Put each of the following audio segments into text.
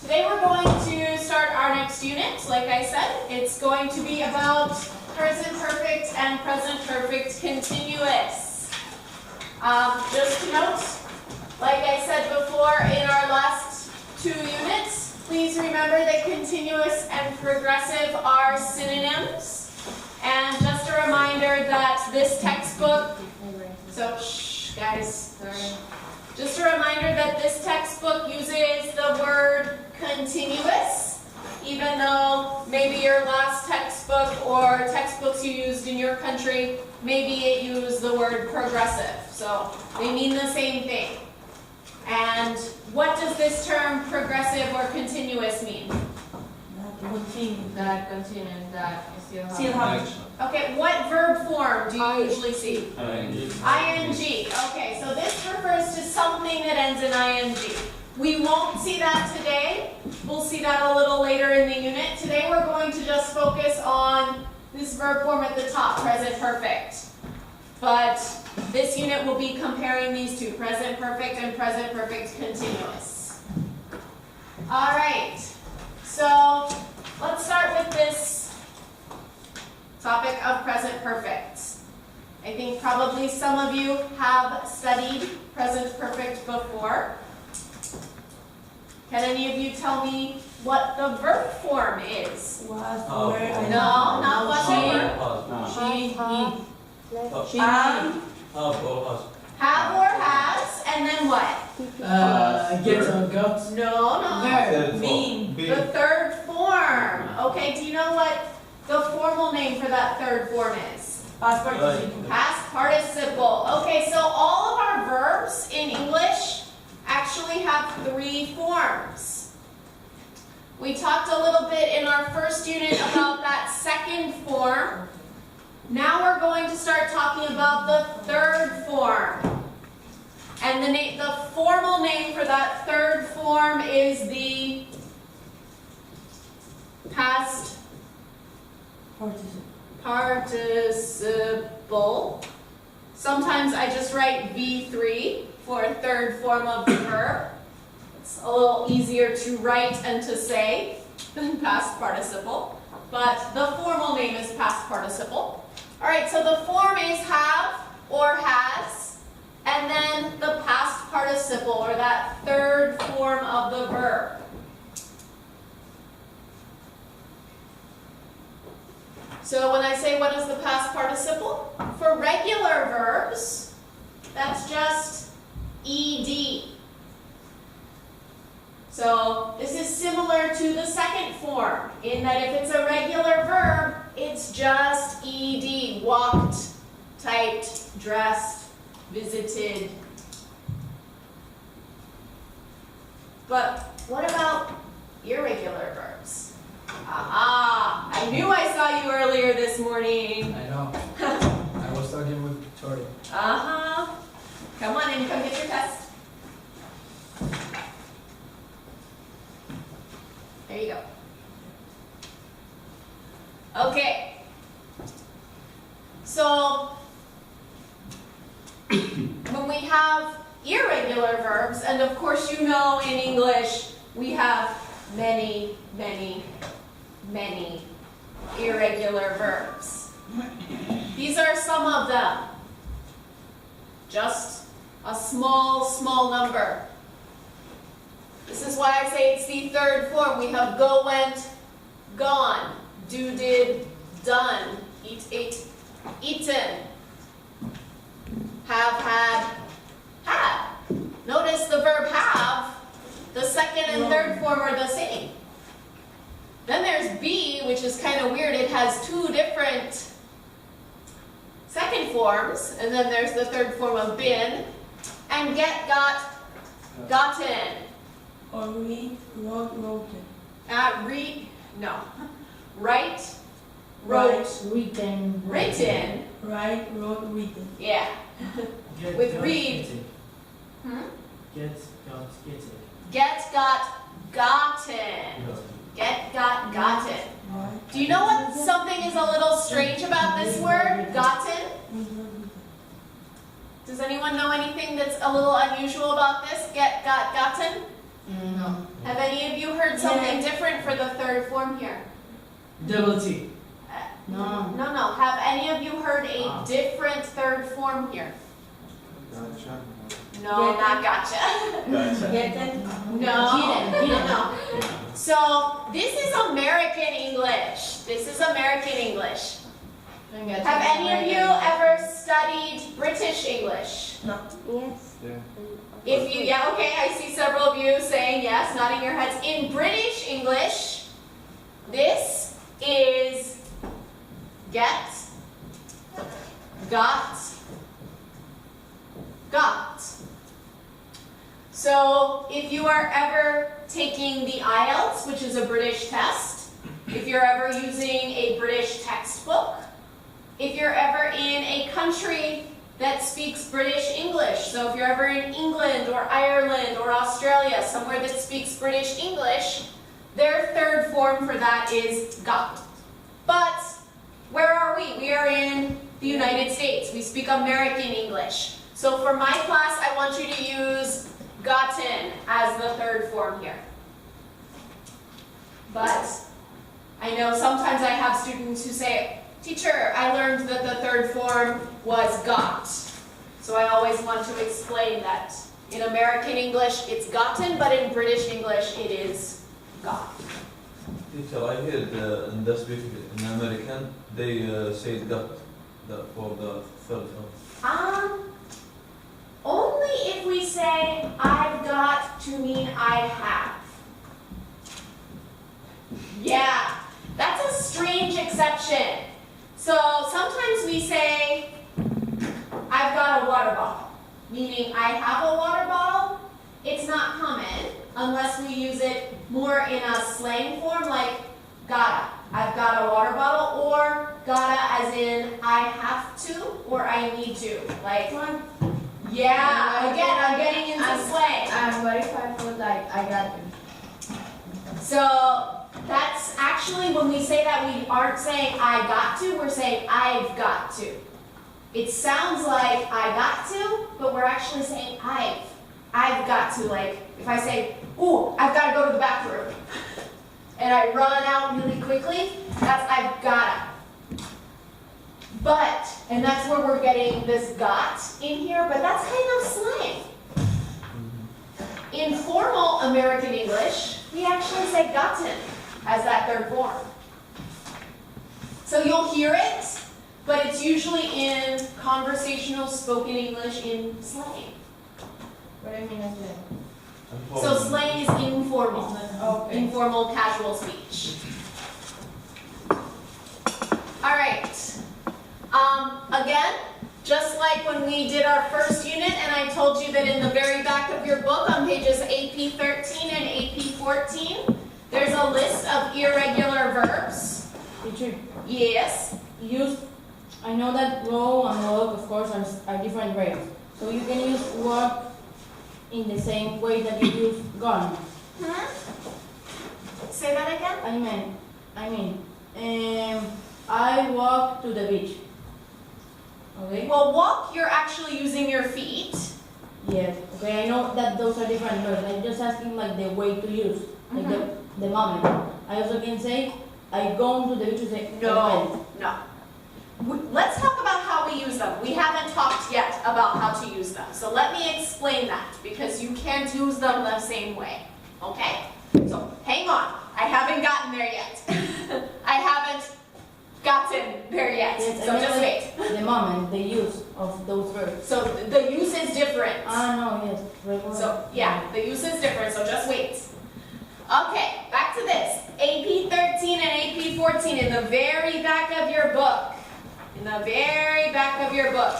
Today we're going to start our next unit. Like I said, it's going to be about present perfect and present perfect continuous. Just to note, like I said before in our last two units, please remember that continuous and progressive are synonyms. And just a reminder that this textbook, guys, just a reminder that this textbook uses the word continuous, even though maybe your last textbook or textbooks you used in your country, maybe it used the word progressive. So they mean the same thing. And what does this term progressive or continuous mean? That continuous, that Still have. Okay, what verb form do you usually see? ING. ING. Okay, so this refers to something that ends in ING. We won't see that today. We'll see that a little later in the unit. Today we're going to just focus on this verb form at the top, present perfect. But this unit will be comparing these two, present perfect and present perfect continuous. All right, so let's start with this topic of present perfect. I think probably some of you have studied present perfect before. Can any of you tell me what the verb form is? Was, Oh. were, and No, not what She. the verb. She, Have or has, and then what? get or got. No. Verb, mean. The third form. Okay, do you know what the formal name for that third form is? Past participle. Past participle. Okay, so all of our verbs in English actually have three forms. We talked a little bit in our first unit about that second form. Now we're going to start talking about the third form. And the formal name for that third form is the past participle. Sometimes I just write V3 for a third form of the verb. It's a little easier to write and to say than past participle, but the formal name is past participle. All right, so the form is have or has, and then the past participle, or that third form of the verb. So when I say what is the past participle? For regular verbs, that's just ed. So this is similar to the second form in that if it's a regular verb, it's just ed. Walked, typed, dressed, visited. But what about irregular verbs? Aha! I knew I saw you earlier this morning. I know. I was talking with Victoria. Uh-huh. Come on in, come get your test. There you go. Okay. So, when we have irregular verbs, and of course you know in English we have many irregular verbs. These are some of them. Just a small number. This is why I say it's the third form. We have go, went, gone, do, did, done, eat, ate, eaten, have, had, had. Notice the verb have, the second and third form are the same. Then there's be, which is kind of weird. It has two different second forms, and then there's the third form of been, and get, got, gotten. Or read, wrote, wrote. Write, wrote, written. written. Write, wrote, written. Yeah. With read. Get, got, get it. Get, got, gotten. Get, got, gotten. Right. Do you know what something is a little strange about this word, gotten? Does anyone know anything that's a little unusual about this? Get, got, gotten? No. Have any of you heard something different for the third form here? Double T. No. No. Have any of you heard a different third form here? Gotcha. No, not gotcha. Gotcha. Get it? No. So this is American English. This is American English. Have any of you ever studied British English? Yes. Yeah. If you, yeah, okay, I see several of you saying yes, nodding your heads. In British English, this is get, got, got. So if you are ever taking the IELTS, which is a British test, if you're ever using a British textbook, if you're ever in a country that speaks British English, so if you're ever in England or Ireland or Australia, somewhere that speaks British English, their third form for that is got. But where are we? We are in the United States. We speak American English. So for my class, I want you to use gotten as the third form here. But I know sometimes I have students who say, teacher, I learned that the third form was got. So I always want to explain that in American English it's gotten, but in British English it is got. Teacher, I heard in this week in American they say got for the third one. Only if we say I've got to mean I have. Yeah, that's a strange exception. So sometimes we say I've got a water bottle, meaning I have a water bottle. It's not common unless we use it more in a slang form like gotta. I've got a water bottle, or gotta as in I have to or I need to. Like, yeah, again, I'm getting into slang. I'm verified for like I got it. So that's actually when we say that we aren't saying I got to, we're saying I've got to. It sounds like I got to, but we're actually saying I've got to. Like if I say, ooh, I've got to go to the bathroom, and I run out really quickly, that's I've gotta. But, and that's where we're getting this got in here, but that's kind of slang. In formal American English, we actually say gotten as that third form. So you'll hear it, but it's usually in conversational spoken English in slang. What do you mean as well? So slang is informal, Okay. informal casual speech. All right. Again, just like when we did our first unit, and I told you that in the very back of your book on pages AP 13 and AP 14, there's a list of irregular verbs. Teacher, Yes. I know that row and walk, of course, are different verbs. So you can use walk in the same way that you use gone. Say that again. I mean, I walk to the beach. Okay? Well, walk, you're actually using your feet. Yes. Okay, I know that those are different verbs. I'm just asking like the way to use, like the moment. I also can say, I go to the beach to say, No. Let's talk about how we use them. We haven't talked yet about how to use them. So let me explain that, because you can't use them the same way. Okay? So hang on. I haven't gotten there yet. I haven't gotten there yet. Yes, So I mean, just like, wait. the moment, the use of those verbs. So the use is different. No, yes. Regular. So yeah, the use is different, so just wait. Okay, back to this. AP 13 and AP 14 in the very back of your book. In the very back of your book.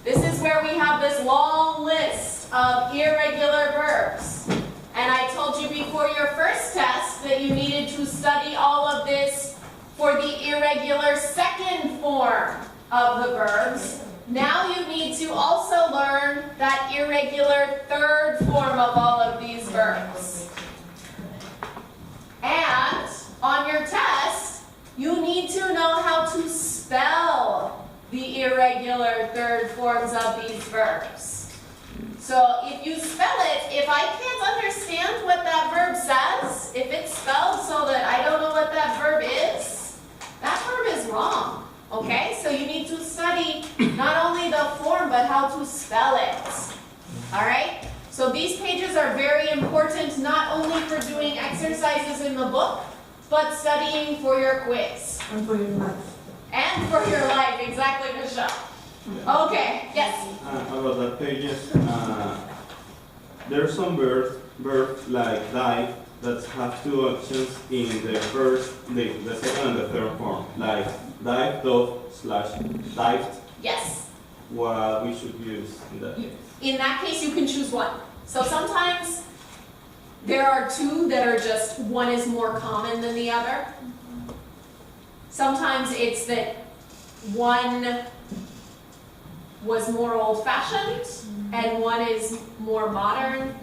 This is where we have this long list of irregular verbs. And I told you before your first test that you needed to study all of this for the irregular second form of the verbs. Now you need to also learn that irregular third form of all of these verbs. And on your test, you need to know how to spell the irregular third forms of these verbs. So if you spell it, if I can't understand what that verb says, if it's spelled so that I don't know what that verb is wrong. Okay? So you need to study not only the form, but how to spell it. Alright? So these pages are very important not only for doing exercises in the book, but studying for your quiz. And for your life. And for your life, exactly, Michelle. Okay, yes. About the pages, there's some verbs like dive that have two options in the second and the third form, like dive, dove, / dived. Yes. What we should use in that case. In that case, you can choose one. So sometimes there are two that are just, one is more common than the other. Sometimes it's that one was more old-fashioned and one is more modern.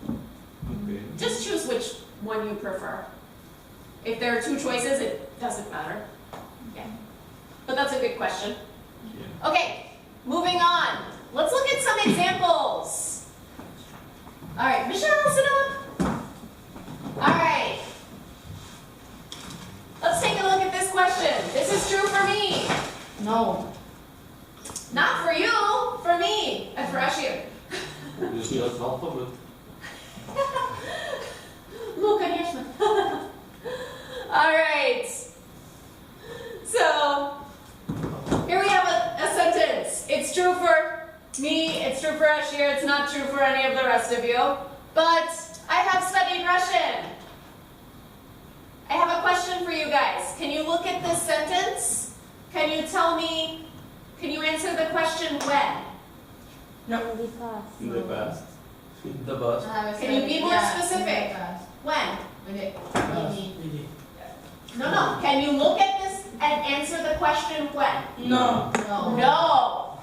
Okay. Just choose which one you prefer. If there are two choices, it doesn't matter. Yeah. But that's a good question. Yeah. Okay, moving on. Let's look at some examples. All right, Michelle, sit up. All right. Let's take a look at this question. This is true for me. No. Not for you, for me, and for Ashir. Look, конечно. All right. So, here we have a sentence. It's true for me, it's true for Ashir, it's not true for any of the rest of you. But I have studied Russian. I have a question for you guys. Can you look at this sentence? Can you tell me, can you answer the question when? In the past. The bus. Can you be more specific? When? No. Can you look at this and answer the question when? No. No.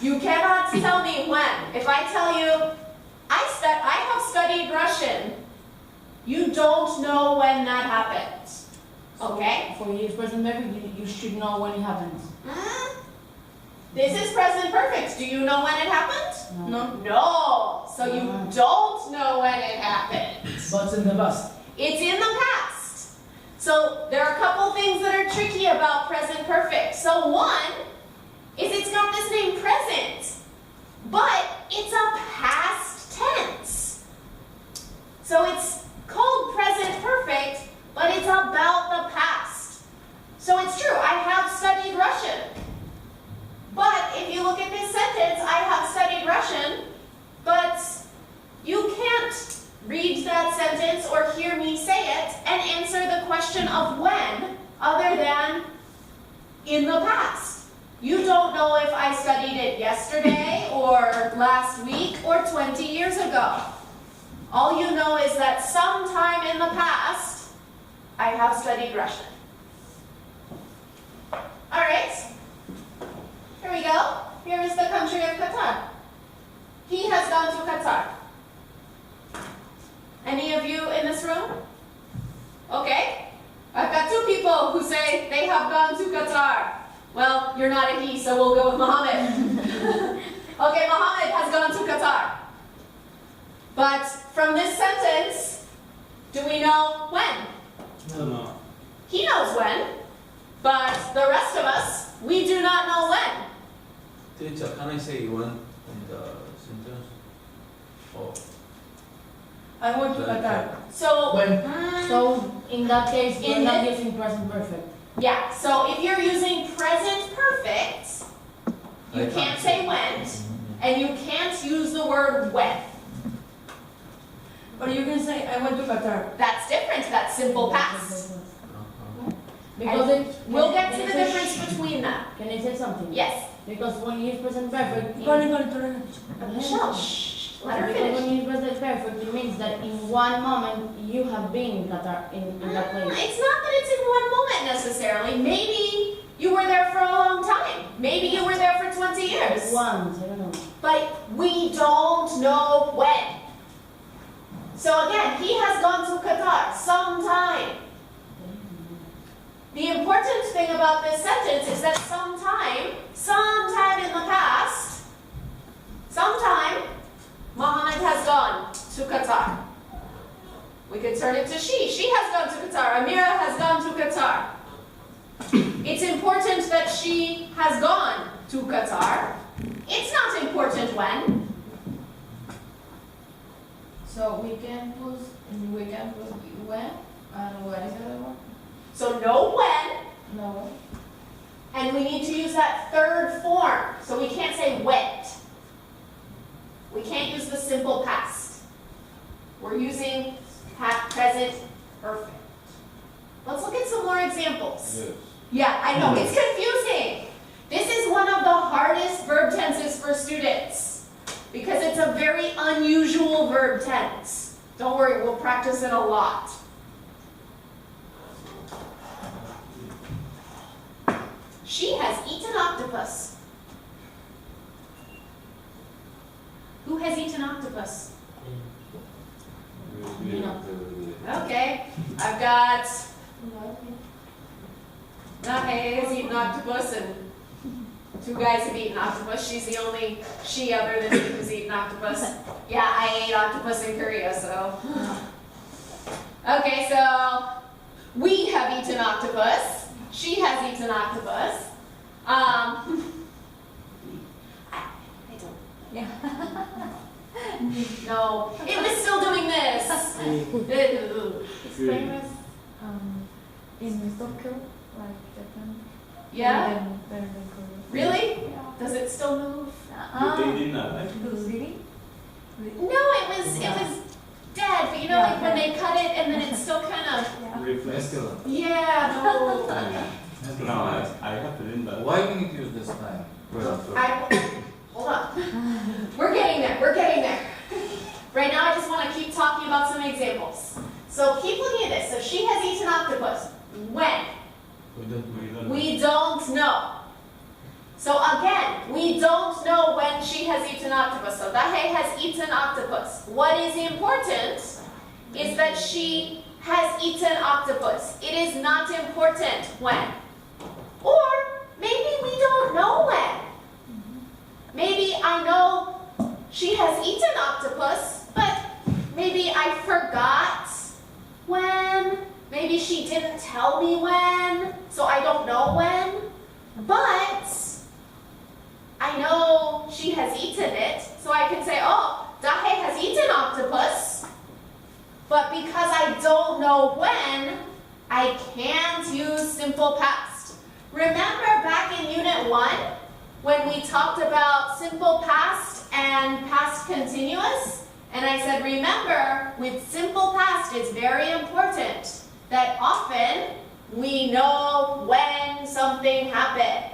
You cannot tell me when. If I tell you, I have studied Russian, you don't know when that happened. Okay? For you, present perfect, you should know when it happens. This is present perfect. Do you know when it happened? No. No. So you don't know when it happened. But in the past. It's in the past. So there are a couple things that are tricky about present perfect. So one is it's got this name present, but it's a past tense. So it's called present perfect, but it's about the past. So it's true, I have studied Russian. But if you look at this sentence, I have studied Russian, but you can't read that sentence or hear me say it and answer the question of when, other than in the past. You don't know if I studied it yesterday or last week or 20 years ago. All you know is that sometime in the past, I have studied Russian. All right. Here we go. Here is the country of Qatar. He has gone to Qatar. Any of you in this room? Okay. I've got two people who say they have gone to Qatar. Well, you're not a he, so we'll go with Mohammed. Okay, Mohammed has gone to Qatar. But from this sentence, do we know when? No. He knows when, but the rest of us, we do not know when. Teacher, can I say when in the sentence? Oh. I went to Qatar. So, When? So, in that case, you're In not the- using present perfect. yeah, so if you're using present perfect, you I can't can't say say. went, and you can't use the word when. Or you can say, I went to Qatar. That's different, that's simple past. Because it, We'll get to can the I say- difference between them. Can I say something? Yes. Because when you use present perfect, Michelle, shh, let her because finish. when you use present perfect, it means that in one moment you have been in Qatar, in that place. It's not that it's in one moment necessarily. Maybe you were there for a long time. Maybe you were there for 20 years. Once, I don't know. But we don't know when. So again, he has gone to Qatar sometime. The important thing about this sentence is that sometime in the past, sometime Mohammed has gone to Qatar. We could turn it to she. She has gone to Qatar. Amira has gone to Qatar. It's important that she has gone to Qatar. It's not important when. So we can put when, and what is the other one? So know when, No. and we need to use that third form. So we can't say went. We can't use the simple past. We're using past, present, perfect. Let's look at some more examples. Yes. Yeah, I know, it's confusing. This is one of the hardest verb tenses for students because it's a very unusual verb tense. Don't worry, we'll practice it a lot. She has eaten octopus. Who has eaten octopus? You know. Okay, I've got Nahe has eaten octopus and two guys have eaten octopus. She's the only she other than me who's eaten octopus. Yeah, I ate octopus in Korea, so. Okay, so we have eaten octopus. She has eaten octopus. I don't. Yeah. No, it was still doing this. It's famous in Tokyo, like Japan. Yeah? Better than Korea. Really? Yeah. Does it still move? They did not like Really? No, it was dead, but you know, like when they cut it and then it's still kind of. Yeah. reflex. Yeah, no. No, I have to do that. Why we need to use this time? Hold on. We're getting there. We're getting there. Right now, I just want to keep talking about some examples. So keep looking at this. So she has eaten octopus. When? We don't know. So again, we don't know when she has eaten octopus. So Dahe has eaten octopus. What is important is that she has eaten octopus. It is not important when. Or maybe we don't know when. Maybe I know she has eaten octopus, but maybe I forgot when. Maybe she didn't tell me when, so I don't know when. But I know she has eaten it, so I can say, oh, Dahe has eaten octopus. But because I don't know when, I can't use simple past. Remember back in Unit 1, when we talked about simple past and past continuous? And I said, remember, with simple past, it's very important that often we know when something happened.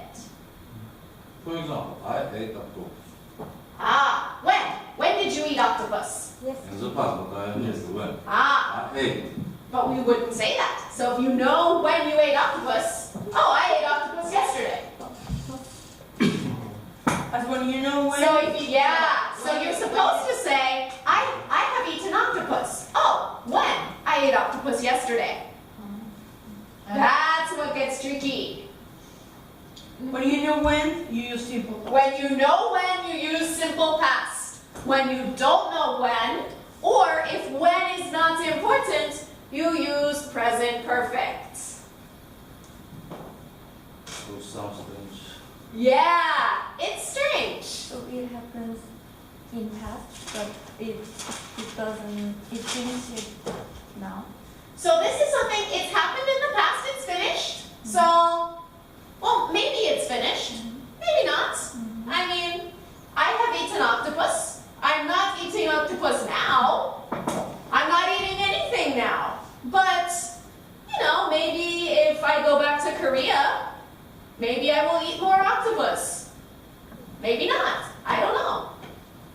For example, I ate octopus. Ah, when? When did you eat octopus? Yes. In the past, but I missed when. Ah, I ate. but we wouldn't say that. So if you know when you ate octopus, oh, I ate octopus yesterday. As when you know when. So if you, yeah, so you're supposed to say, I have eaten octopus. Oh, when? I ate octopus yesterday. That's what gets tricky. When you know when, you use simple. When you know when, you use simple past. When you don't know when, or if when is not important, you use present perfect. So sounds strange. Yeah, it's strange. So it happens in past, but it doesn't, it finishes now. So this is something, it's happened in the past, it's finished. So, well, maybe it's finished, maybe not. I mean, I have eaten octopus. I'm not eating octopus now. I'm not eating anything now. But, you know, maybe if I go back to Korea, maybe I will eat more octopus. Maybe not. I don't know.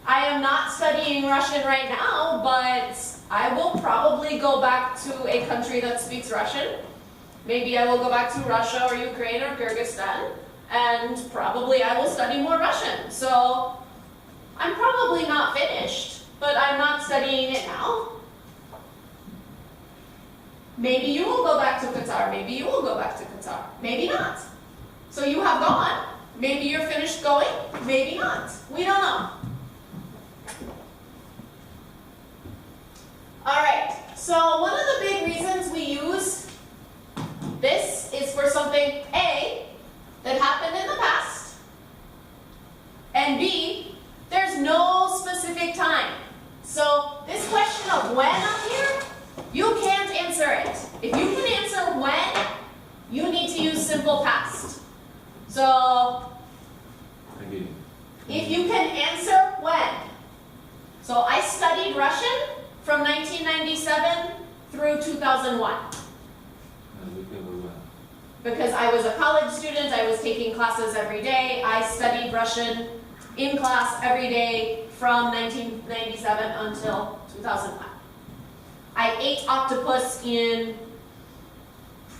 I am not studying Russian right now, but I will probably go back to a country that speaks Russian. Maybe I will go back to Russia or Ukraine or Kyrgyzstan, and probably I will study more Russian. So I'm probably not finished, but I'm not studying it now. Maybe you will go back to Qatar. Maybe you will go back to Qatar. Maybe not. So you have gone. Maybe you're finished going. Maybe not. We don't know. All right, so one of the big reasons we use this is for something A, that happened in the past, and B, there's no specific time. So this question of when up here, you can't answer it. If you can answer when, you need to use simple past. So Again. if you can answer when. So I studied Russian from 1997 through 2001. And we can go Because I was a college student, I was taking classes every day. I studied Russian in class every day from 1997 until 2001. I ate octopus in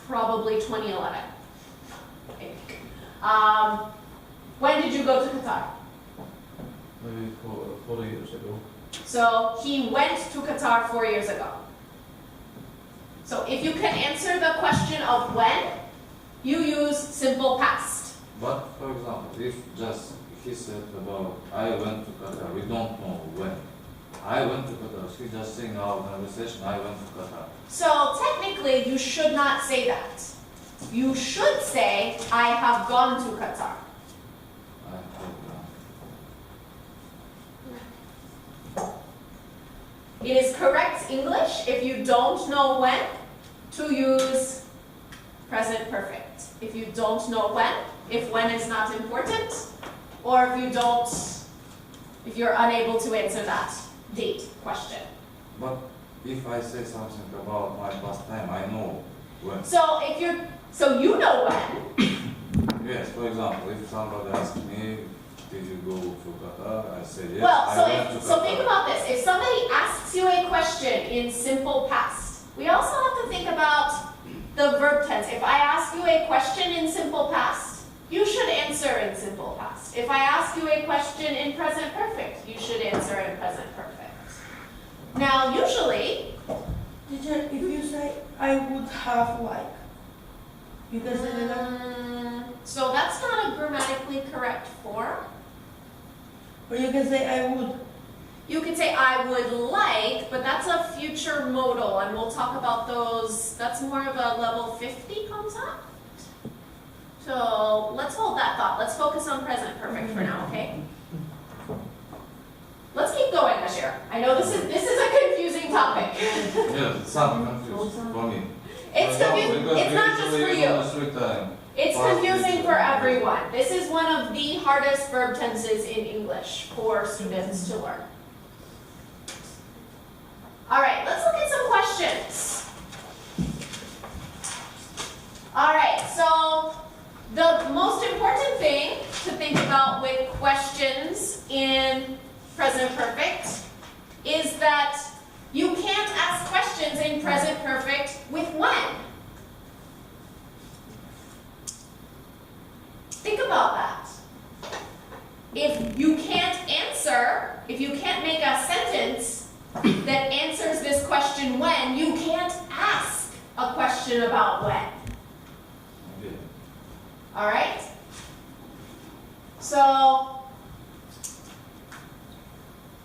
probably 2011, I think. When did you go to Qatar? Maybe 4 years ago. So he went to Qatar 4 years ago. So if you can answer the question of when, you use simple past. But for example, if just he said about I went to Qatar, we don't know when. I went to Qatar. He's just saying our conversation. I went to Qatar. So technically, you should not say that. You should say, I have gone to Qatar. I have It is correct English if you don't know when to use present perfect. If you don't know when, if when is not important, or if you're unable to answer that date question. But if I say something about my past time, I know when. So you know when. Yes, for example, if somebody asks me, did you go to Qatar? I say yes. Well, I went to so Qatar. think about this. If somebody asks you a question in simple past, we also have to think about the verb tense. If I ask you a question in simple past, you should answer in simple past. If I ask you a question in present perfect, you should answer in present perfect. Now, usually, Teacher, if you say I would have like, you can say that, so that's not a grammatically correct form. or you can say I would. You could say I would like, but that's a future modal, and we'll talk about those. That's more of a level 50 concept. So let's hold that thought. Let's focus on present perfect for now, okay? Let's keep going, Ashir. I know this is a confusing topic. Yes, it's something confusing for me. It's confusing. It's not just for you. It's confusing for everyone. This is one of the hardest verb tenses in English for students to learn. All right, let's look at some questions. All right, so the most important thing to think about with questions in present perfect is that you can't ask questions in present perfect with when. Think about that. If you can't make a sentence that answers this question when, you can't ask a question about when. Okay. All right? So,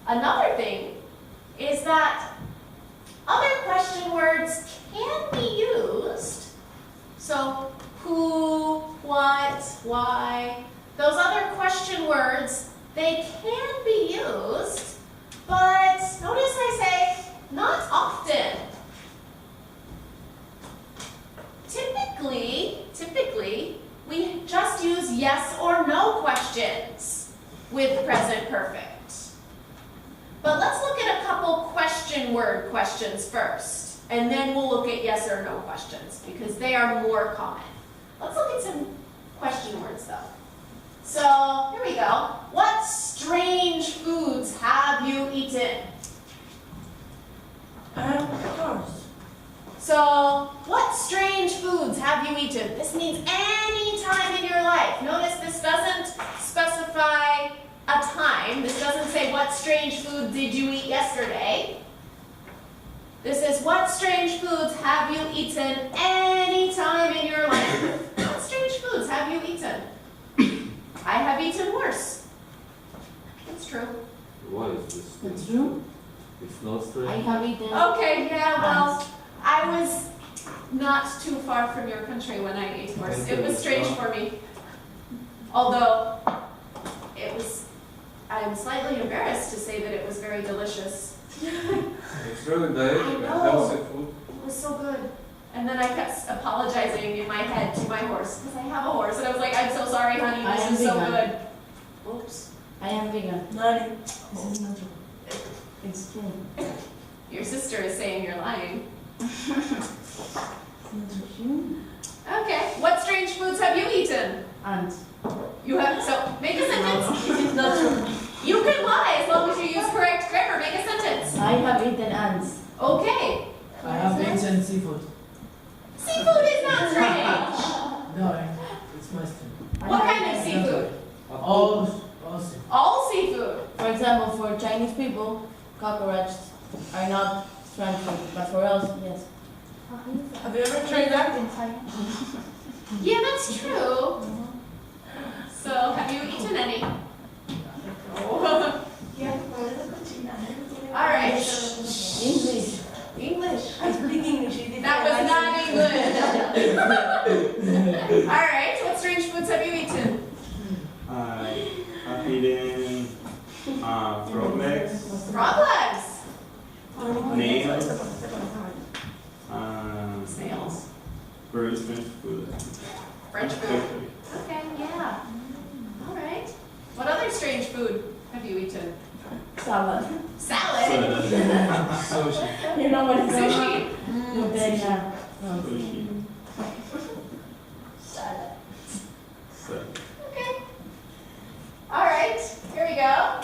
another thing is that other question words can be used. So, who, what, why, those other question words, they can be used, but notice I say not often. Typically, we just use yes or no questions with present perfect. But let's look at a couple question word questions first, and then we'll look at yes or no questions, because they are more common. Let's look at some question words though. So, here we go. What strange foods have you eaten? Of course. So, what strange foods have you eaten? This means any time in your life. Notice this doesn't specify a time. This doesn't say what strange food did you eat yesterday. This is what strange foods have you eaten any time in your life? What strange foods have you eaten? I have eaten worse. That's true. What is this? That's true. It's not I strange. have eaten. Okay, yeah, well, I was not too far from your country when I ate horse. It was strange for me. Although, I'm slightly embarrassed to say that it was very delicious. It's really dietic and know. healthy food. It was so good. And then I kept apologizing in my head to my horse, because I have a horse, and I was like, I'm so sorry, honey, I this am is so vegan. good. Oops. I am vegan. Nani, this is not true. It's true. Your sister is saying you're lying. It's not true. Okay, what strange foods have you eaten? And You have, so, make a sentence. This is not true. You can lie as long as you use correct grammar. Make a sentence. I have eaten ants. Okay. I have eaten seafood. Seafood is not strange. No, it's my thing. I What have kind of eaten- seafood? All seafood. All seafood. For example, for Chinese people, cockroaches are not strange food, but for us, yes. Have you ever tried that? Yeah, that's true. So, have you eaten any? Oh. All right. English. English. I speak English. That was not English. All right. What strange foods have you eaten? I have eaten frog legs, Frog legs. nails, Snails. very strange food. French food. Okay, yeah. All right. What other strange food have you eaten? Salad. Salad. Sushi. You know what it's Sushi. Proteína. No. Sushi. Salad. So, Okay. All right. Here we go.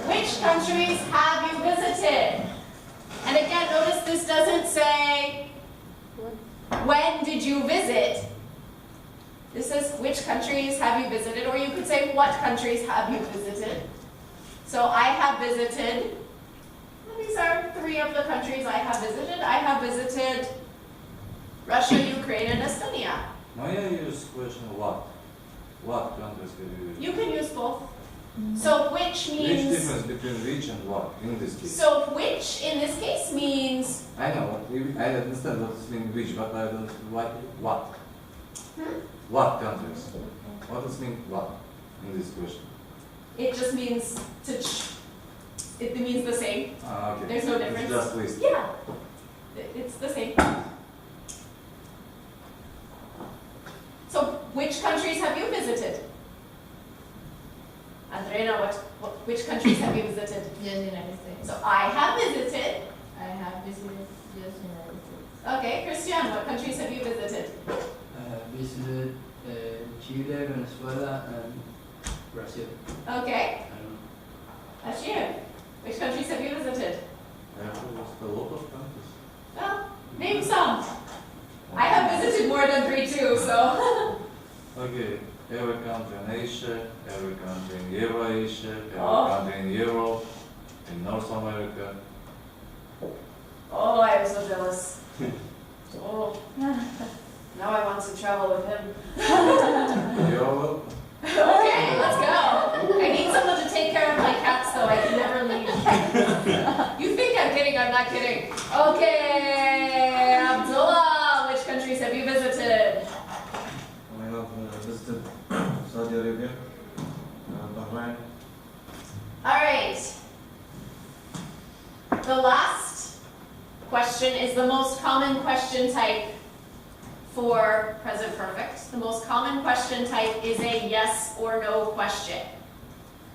Which countries have you visited? And again, notice this doesn't say when did you visit. This says which countries have you visited, or you could say what countries have you visited. So I have visited, and these are 3 of the countries I have visited. I have visited Russia, Ukraine, and Estonia. May I use question what? What countries have you visited? You can use both. So which Which means, difference between which and what in this case? so which in this case means, I know what I understand what it means which, but I don't what. What countries? What does mean what in this question? it just means it means the same. Ah, okay. There's no difference. It's just list. Yeah, it's the same. So which countries have you visited? Andreina, which countries have you visited? Just United States. So I have visited. I have visited just United States. Okay, Christian, what countries have you visited? I have visited Chile, Venezuela, and Brazil. Okay, I don't know. that's you. Which countries have you visited? I have visited a lot of countries. Well, name some. I have visited more than 3 too, so. Okay, every country in Asia, every country in Eurasia, every Oh. country in Europe, in North America. Oh, I am so jealous. Oh. Now I want to travel with him. Europe. Okay, let's go. I need someone to take care of my cats though. I can never leave. You think I'm kidding, I'm not kidding. Okay, Abdullah, which countries have you visited? I have visited Saudi Arabia, Bahrain. All right. The last question is the most common question type for present perfect. The most common question type is a yes or no question.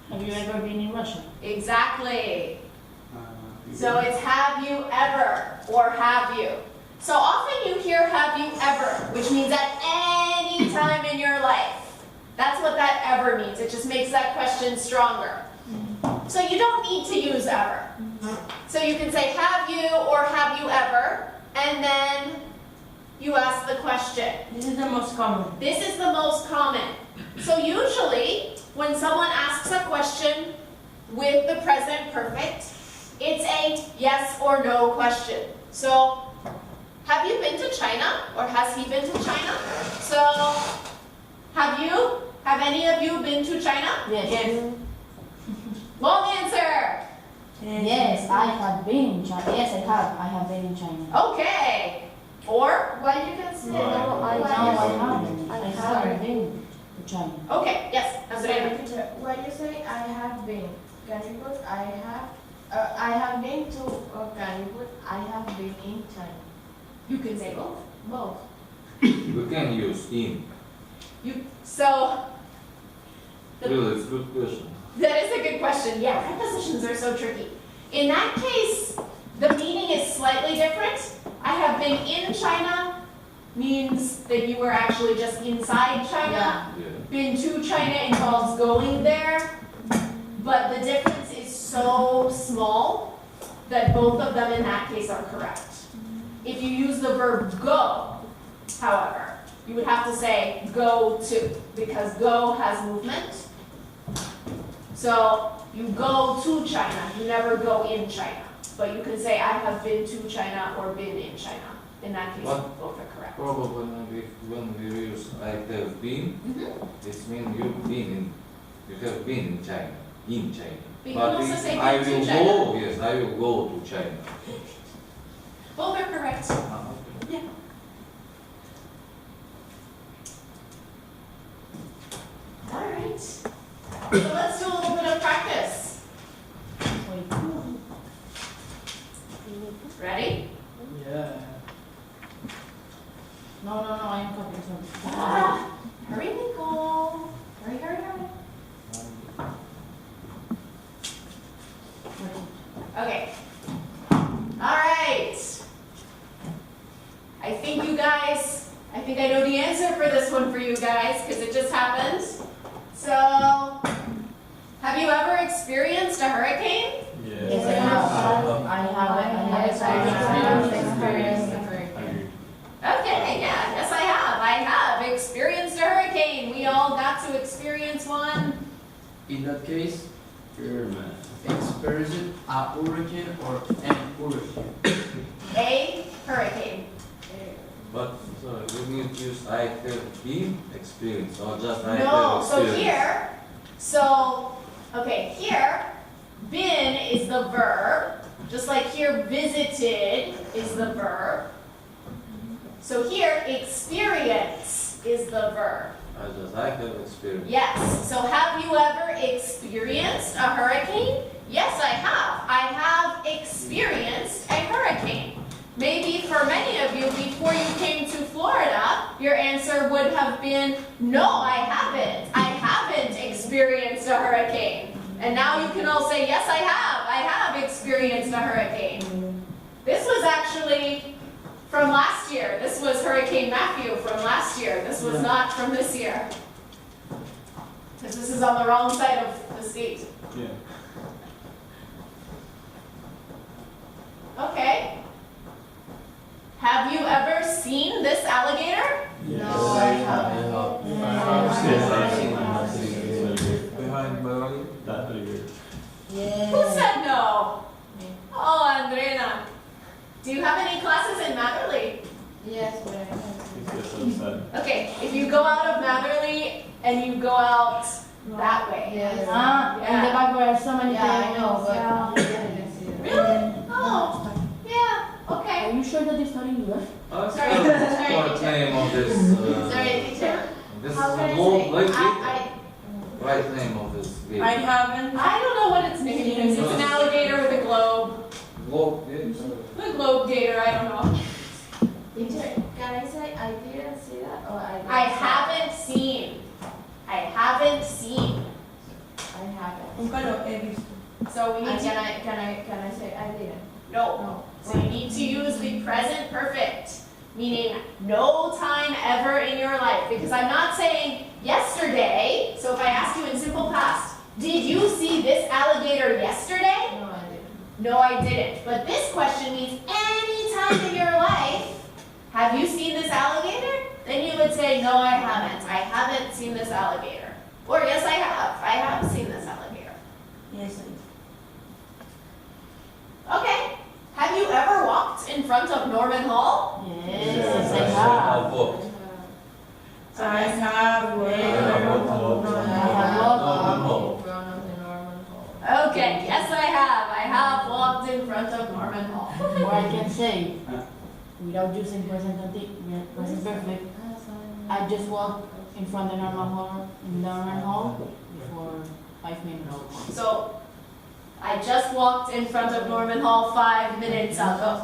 Have you ever been in Russia? Exactly. So it's have you ever or have you. So often you hear have you ever, which means at any time in your life. That's what that ever means. It just makes that question stronger. So you don't need to use ever. So you can say have you or have you ever, and then you ask the question. This is the most common. This is the most common. So usually, when someone asks a question with the present perfect, it's a yes or no question. So, have you been to China? Or has he been to China? So, have any of you been to China? Yes. Long answer. Yes, I have been in China. Yes, I have. I have been in China. Okay. Or, Well, you can say Right. no, No, I I haven't. I I haven't been to China. okay, yes, Andrea. When you say I have been, can you put I have been to, can you put I have been in China? You can say both. Both. We can use in. So, Really, it's a good question. that is a good question. Yeah, prepositions are so tricky. In that case, the meaning is slightly different. I have been in China means that you were actually just inside China. Yeah. Been to China involves going there, but the difference is so small that both of them in that case are correct. If you use the verb go, however, you would have to say go to, because go has movement. So you go to China, you never go in China. But you can say I have been to China or been in China. In that case, What? both are correct. Probably when we use I have been, it means you have been in China, But you can also say I been to will China. go, yes, I will go to China. Both are correct. Yeah. All right. So let's do a little bit of practice. Wait. Ready? Yeah. No, I am copying something. Hurry, Nicole. Hurry, hurry, hurry. Okay. All right. I think I know the answer for this one for you guys because it just happened. So, have you ever experienced a hurricane? Yes, I have. I have experienced a hurricane. Okay, yeah, yes I have. I have experienced a hurricane. We all got to experience one. In that case, Sure, man. experiencing a hurricane or an hurricane. A hurricane. But sorry, we need to use I have been experienced or just I No, have so experienced. okay, here, been is the verb, just like here, visited is the verb. So here, experience is the verb. I have experienced. Yes, so have you ever experienced a hurricane? Yes, I have. I have experienced a hurricane. Maybe for many of you, before you came to Florida, your answer would have been, no, I haven't. I haven't experienced a hurricane. And now you can all say, yes, I have. I have experienced a hurricane. This was actually from last year. This was Hurricane Matthew from last year. This was not from this year. Because this is on the wrong side of the state. Yeah. Okay. Have you ever seen this alligator? Yes. Behind Barangay. That really good. Who Yes. said no? Oh, Andrena. Do you have any classes in Matherly? Yes, but I It's just so sad. Okay, if you go out of Matherly and you go out that way. Yes. In the back where so many Yeah, I know, but Yeah. I didn't see that. Really? Oh, yeah, okay. Are you sure that they studying US? Sorry, What name of this? Sorry, teacher. This is How can I the globe, say? like right name of this game. I haven't. I don't know what its name is. It's an alligator with a globe. Globe game. A globe gator, I don't know. Teacher, can I say I didn't see that or I didn't I see haven't seen. I haven't seen. that? I haven't. Nunca lo he visto. So we need And to, can I say I didn't? no. So you need to use the present perfect, meaning no time ever in your life. Because I'm not saying yesterday. So if I ask you in simple past, did you see this alligator yesterday? No, I didn't. No, I didn't. But this question means any time in your life, have you seen this alligator? Then you would say, no, I haven't. I haven't seen this alligator. Or yes, I have. I have seen this alligator. Yes, I Okay. Have you ever walked in front of Norman Hall? Yes, I Yes. have. I've walked. I have. I have walked. I have walked. Norman Hall. Grown up in Norman Hall. Okay, yes, I have. I have walked in front of Norman Hall. Or I can say, without using present perfect, I just walked in front of the Norman Hall before 5 minutes. So, I just walked in front of Norman Hall 5 minutes ago.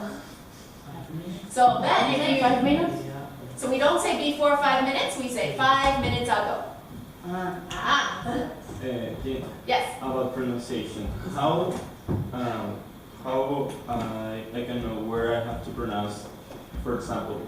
So then if you, 5 minutes? so we don't say before 5 minutes, we say 5 minutes ago. Ah, Jane, yes. about pronunciation. How I can know where I have to pronounce, for example,